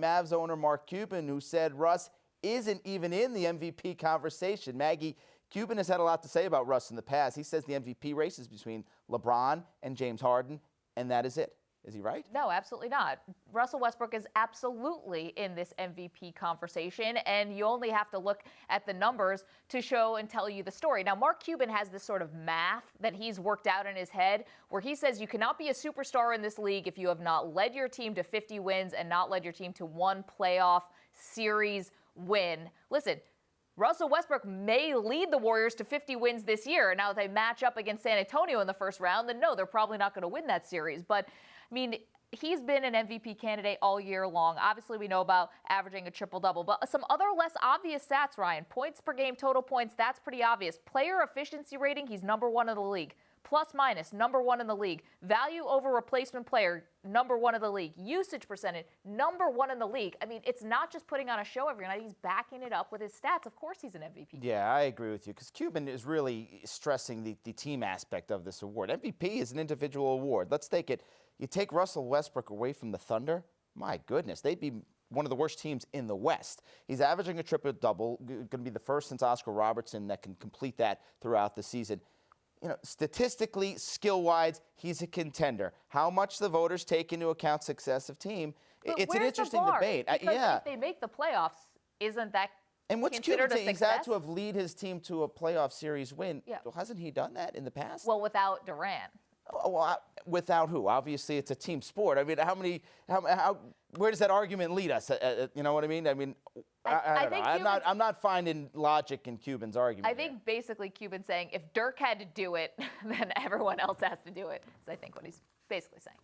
Mavs owner Mark Cuban, who said Russ isn't even in the MVP conversation. Maggie, Cuban has had a lot to say about Russ in the past. He says the MVP race is between LeBron and James Harden, and that is it. Is he right? No, absolutely not. Russell Westbrook is absolutely in this MVP conversation, and you only have to look at the numbers to show and tell you the story. Now, Mark Cuban has this sort of math that he's worked out in his head where he says you cannot be a superstar in this league if you have not led your team to 50 wins and not led your team to one playoff series win. Listen, Russell Westbrook may lead the Warriors to 50 wins this year. Now, if they match up against San Antonio in the first round, then no, they're probably not going to win that series. But, I mean, he's been an MVP candidate all year long. Obviously, we know about averaging a triple-double. But some other less obvious stats, Ryan. Points per game, total points, that's pretty obvious. Player efficiency rating, he's number one in the league. Plus minus, number one in the league. Value over replacement player, number one in the league. Usage percentage, number one in the league. I mean, it's not just putting on a show every night. He's backing it up with his stats. Of course he's an MVP. Yeah, I agree with you, because Cuban is really stressing the team aspect of this award. MVP is an individual award. Let's take it. You take Russell Westbrook away from the Thunder, my goodness, they'd be one of the worst teams in the West. He's averaging a triple-double, going to be the first since Oscar Robertson that can complete that throughout the season. You know, statistically, skill-wise, he's a contender. How much the voters take into account success of team, but it's an interesting debate. Because if they make the playoffs, isn't that and what's considered Cuban a saying? success? He's had to have lead his team to a playoff series win. Yeah. Well, hasn't he done that in the past? Well, without Durant. Oh, well, without who? Obviously, it's a team sport. I mean, where does that argument lead us? You know what I mean? I mean, I don't know. I'm not finding logic in Cuban's argument. I think basically Cuban's saying if Dirk had to do it, then everyone else has to do it. Is I think what he's basically saying.